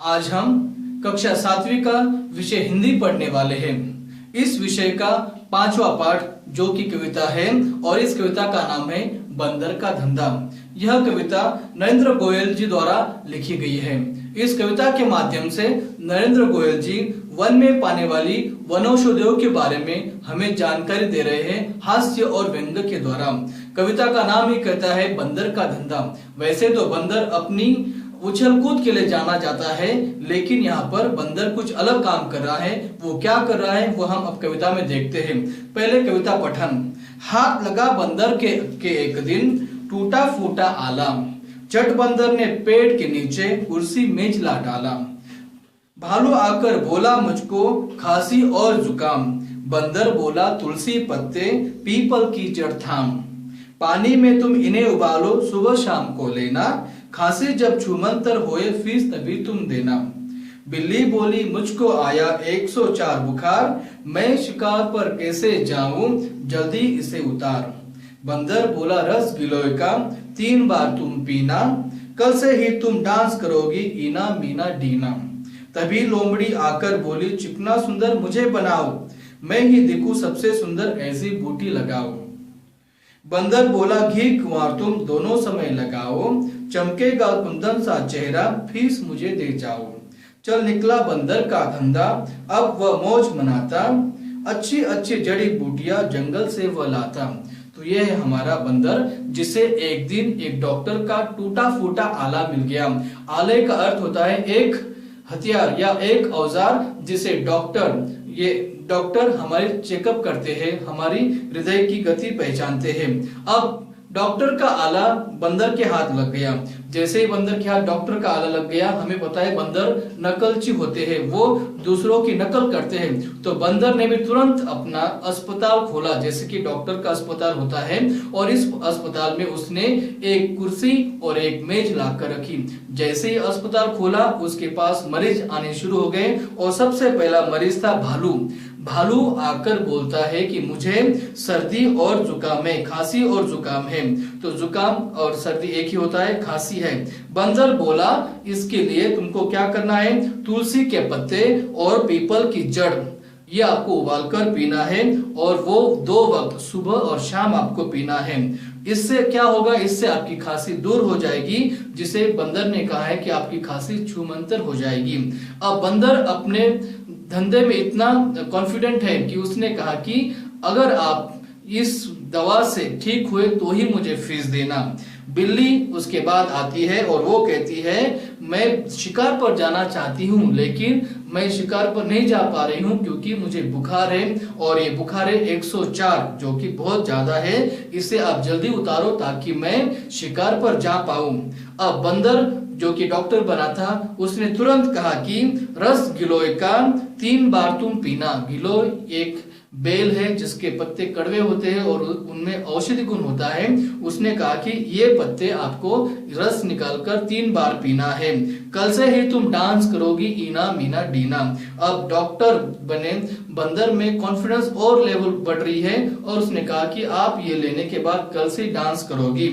आज हम कक्षा 7वीं का विषय हिंदी पढ़ने वाले हैं। इस विषय का 5वां पाठ जो कि कविता है और इस कविता का नाम है बंदर का धंधा। यह कविता नरेंद्र गोयल जी द्वारा लिखी गई है। इस कविता के माध्यम से नरेंद्र गोयल जी वन में पाने वाली वनौषधियों के बारे में हमें जानकारी दे रहे हैं हास्य और व्यंग्य के द्वारा। कविता का नाम ही कहता है बंदर का धंधा। वैसे तो बंदर अपनी उछल कूद के लिए जाना जाता है, लेकिन यहाँ पर बंदर कुछ अलग काम कर रहा है। वो क्या कर रहा है वो हम अब कविता में देखते हैं। पहले कविता पठन। हाथ लगा बंदर के एक दिन, टूटा फूटा आला, चट बंदर ने पेड़ के नीचे कुर्सी मेज ला डाला। भालू आकर बोला मुझको खांसी और जुकाम, बंदर बोला तुलसी पत्ते पीपल की जड़ थाम। पानी में तुम इन्हें उबालो सुबह शाम को लेना, खांसी जब छूमंतर होए फीस तभी तुम देना। बिल्ली बोली मुझको आया 104 बुखार, मैं शिकार पर कैसे जाऊं जल्दी इसे उतार। बंदर बोला रस गिलोय का 3 बार तुम पीना, कल से ही तुम डांस करोगी इना मीना डीना। तभी लोमड़ी आकर बोली चिकना सुंदर मुझे बनाओ, मैं ही दिखूं सबसे सुंदर ऐसी बूटी लगाओ। बंदर बोला घी कुंवर तुम दोनों समय लगाओ, चमकेगा कुंदन सा चेहरा फीस मुझे दे जाओ। चल निकला बंदर का धंधा अब वह मौज मनाता, अच्छी अच्छी जड़ी बूटियां जंगल से वह लाता। तो यह है हमारा बंदर, जिसे एक दिन एक डॉक्टर का टूटा फूटा आला मिल गया। आले का अर्थ होता है एक हथियार या एक औजार, जिसे डॉक्टर हमारे चेकअप करते हैं, हमारी हृदय की गति पहचानते हैं। अब डॉक्टर का आला बंदर के हाथ लग गया। जैसे ही बंदर के हाथ डॉक्टर का आला लग गया, हमें पता है बंदर नकलची होते हैं, वो दूसरों की नकल करते हैं। तो बंदर ने भी तुरंत अपना अस्पताल खोला, जैसे कि डॉक्टर का अस्पताल होता है, और इस अस्पताल में उसने एक कुर्सी और एक मेज लाकर रखी। जैसे ही अस्पताल खोला उसके पास मरीज आने शुरू हो गए, और सबसे पहला मरीज था भालू। भालू आकर बोलता है कि मुझे सर्दी और जुकाम है, खांसी और जुकाम है। तो जुकाम और सर्दी एक ही होता है, खांसी है। बंदर बोला इसके लिए तुमको क्या करना है, तुलसी के पत्ते और पीपल की जड़ ये आपको उबालकर पीना है, और वो 2 वक्त सुबह और शाम आपको पीना है। इससे क्या होगा, इससे आपकी खांसी दूर हो जाएगी, जिसे बंदर ने कहा है कि आपकी खांसी छूमंतर हो जाएगी। अब बंदर अपने धंधे में इतना कॉन्फिडेंट है कि उसने कहा कि अगर आप इस दवा से ठीक हुए तो ही मुझे फीस देना। बिल्ली उसके बाद आती है और वो कहती है मैं शिकार पर जाना चाहती हूँ, लेकिन मैं शिकार पर नहीं जा पा रही हूँ क्योंकि मुझे बुखार है, और ये बुखार है 104 जो कि बहुत ज्यादा है। इसे आप जल्दी उतारो ताकि मैं शिकार पर जा पाऊं। अब बंदर जो कि डॉक्टर बना था, उसने तुरंत कहा कि रस गिलोय का 3 बार तुम पीना। गिलोय एक बेल है जिसके पत्ते कड़वे होते हैं और उनमें औषधि गुण होता है। उसने कहा कि ये पत्ते आपको रस निकालकर 3 बार पीना है, कल से ही तुम डांस करोगी इना मीना डीना। अब डॉक्टर बने बंदर में कॉन्फिडेंस और लेवल बढ़ रही है, और उसने कहा कि आप ये लेने के बाद कल से डांस करोगी।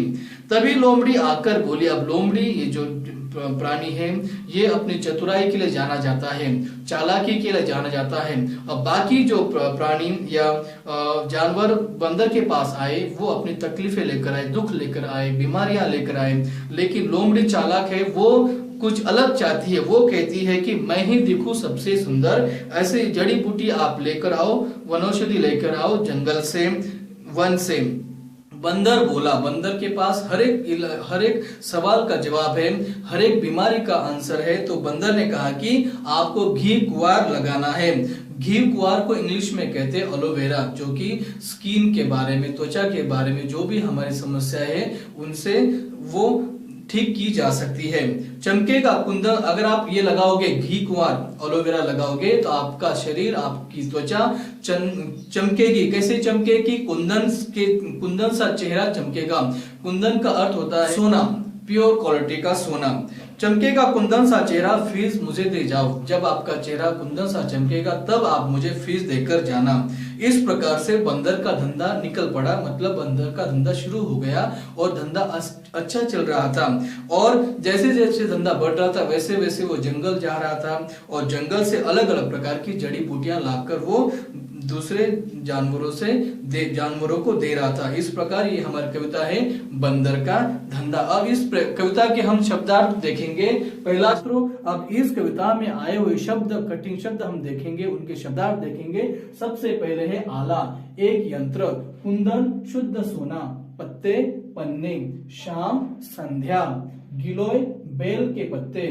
तभी लोमड़ी आकर बोली। अब लोमड़ी ये जो प्राणी है ये अपनी चतुराई के लिए जाना जाता है, चालाकी के लिए जाना जाता है। अब बाकी जो प्राणी या जानवर बंदर के पास आए वो अपनी तकलीफें लेकर आए, दुख लेकर आए, बीमारियां लेकर आए, लेकिन लोमड़ी चालाक है, वो कुछ अलग चाहती है। वो कहती है कि मैं ही दिखूं सबसे सुंदर, ऐसे जड़ी बूटी आप लेकर आओ, वनौषधि लेकर आओ जंगल से, वन से। बंदर बोला, बंदर के पास हर एक सवाल का जवाब है, हर एक बीमारी का आंसर है। तो बंदर ने कहा कि आपको घी कुंवर लगाना है। घी कुंवर को इंग्लिश में कहते हैं एलोवेरा, जो कि स्किन के बारे में, त्वचा के बारे में जो भी हमारी समस्या है उनसे वो ठीक की जा सकती है। चमकेगा कुंदन, अगर आप ये लगाओगे घी कुंवर एलोवेरा लगाओगे तो आपका शरीर, आपकी त्वचा चमकेगी। कैसे चमकेगी, कुंदन सा चेहरा चमकेगा। कुंदन का अर्थ होता है सोना, प्योर क्वालिटी का सोना। चमकेगा कुंदन सा चेहरा फीस मुझे दे जाओ, जब आपका चेहरा कुंदन सा चमकेगा तब आप मुझे फीस देकर जाना। इस प्रकार से बंदर का धंधा निकल पड़ा, मतलब बंदर का धंधा शुरू हो गया और धंधा अच्छा चल रहा था। और जैसे जैसे धंधा बढ़ रहा था वैसे वैसे वो जंगल जा रहा था और जंगल से अलग अलग प्रकार की जड़ी बूटियां लाकर वो दूसरे जानवरों को दे रहा था। इस प्रकार ये हमारी कविता है बंदर का धंधा। अब इस कविता के हम शब्दार्थ देखेंगे। पहला अब इस कविता में आए हुए शब्द, कठिन शब्द हम देखेंगे, उनके शब्दार्थ देखेंगे। सबसे पहले है आला, एक यंत्र, कुंदन शुद्ध सोना, पत्ते पन्ने, शाम संध्या, गिलोय बेल के पत्ते,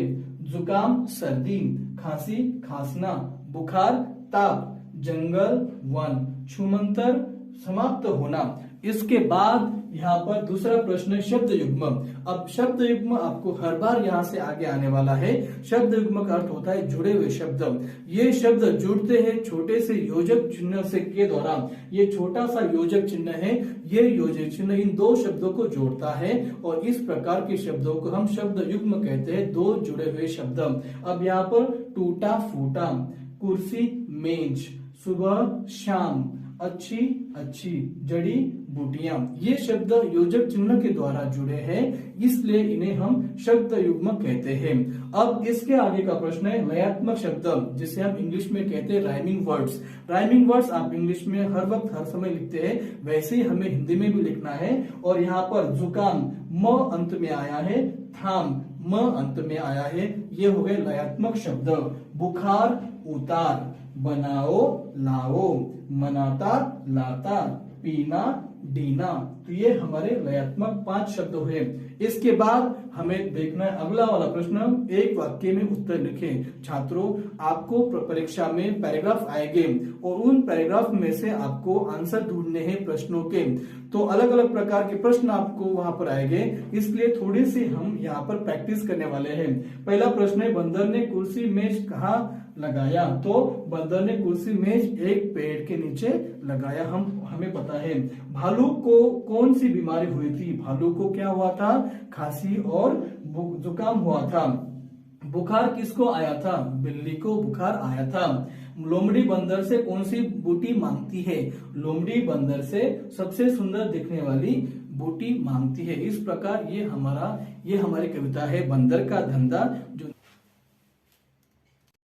जुकाम सर्दी, खांसी खांसना, बुखार ताप, जंगल वन, छुमंतर समाप्त होना। इसके बाद यहाँ पर दूसरा प्रश्न शब्द युग्म। अब शब्द युग्म आपको हर बार यहाँ से आगे आने वाला है। शब्द युग्म का अर्थ होता है जुड़े हुए शब्द। ये शब्द जुड़ते हैं छोटे से योजक चिन्ह से के द्वारा। ये छोटा सा योजक चिन्ह है, ये योजक चिन्ह इन दो शब्दों को जोड़ता है और इस प्रकार के शब्दों को हम शब्द युग्म कहते हैं, दो जुड़े हुए शब्द। अब यहाँ पर टूटा फूटा, कुर्सी मेज, सुबह शाम, अच्छी अच्छी, जड़ी बूटियां, ये शब्द योजक चिन्ह के द्वारा जुड़े हैं, इसलिए इन्हें हम शब्द युग्म कहते हैं। अब इसके आगे का प्रश्न है लयात्मक शब्द, जिसे हम इंग्लिश में कहते हैं राइमिंग वर्ड्स। राइमिंग वर्ड्स आप इंग्लिश में हर वक्त हर समय लिखते हैं, वैसे ही हमें हिंदी में भी लिखना है। और यहाँ पर जुकाम म अंत में आया है, थाम म अंत में आया है, ये हो गए लयात्मक शब्द। बुखार उतार, बनाओ लाओ, मनाता लाता, पीना डीना, तो ये हमारे लयात्मक 5 शब्द हुए। इसके बाद हमें देखना है अगला वाला प्रश्न, एक वाक्य में उत्तर लिखें। छात्रों, आपको परीक्षा में पैराग्राफ आएंगे और उन पैराग्राफ में से आपको आंसर ढूंढने हैं प्रश्नों के। तो अलग अलग प्रकार के प्रश्न आपको वहां पर आएंगे, इसलिए थोड़ी सी हम यहाँ पर प्रैक्टिस करने वाले हैं। पहला प्रश्न है बंदर ने कुर्सी मेज कहाँ लगाया? तो बंदर ने कुर्सी मेज एक पेड़ के नीचे लगाया, हमें पता है। भालू को कौन सी बीमारी हुई थी? भालू को क्या हुआ था? खांसी और जुकाम हुआ था। बुखार किसको आया था? बिल्ली को बुखार आया था। लोमड़ी बंदर से कौन सी बूटी मांगती है? लोमड़ी बंदर से सबसे सुंदर दिखने वाली बूटी मांगती है। इस प्रकार ये हमारी कविता है बंदर का धंधा, जो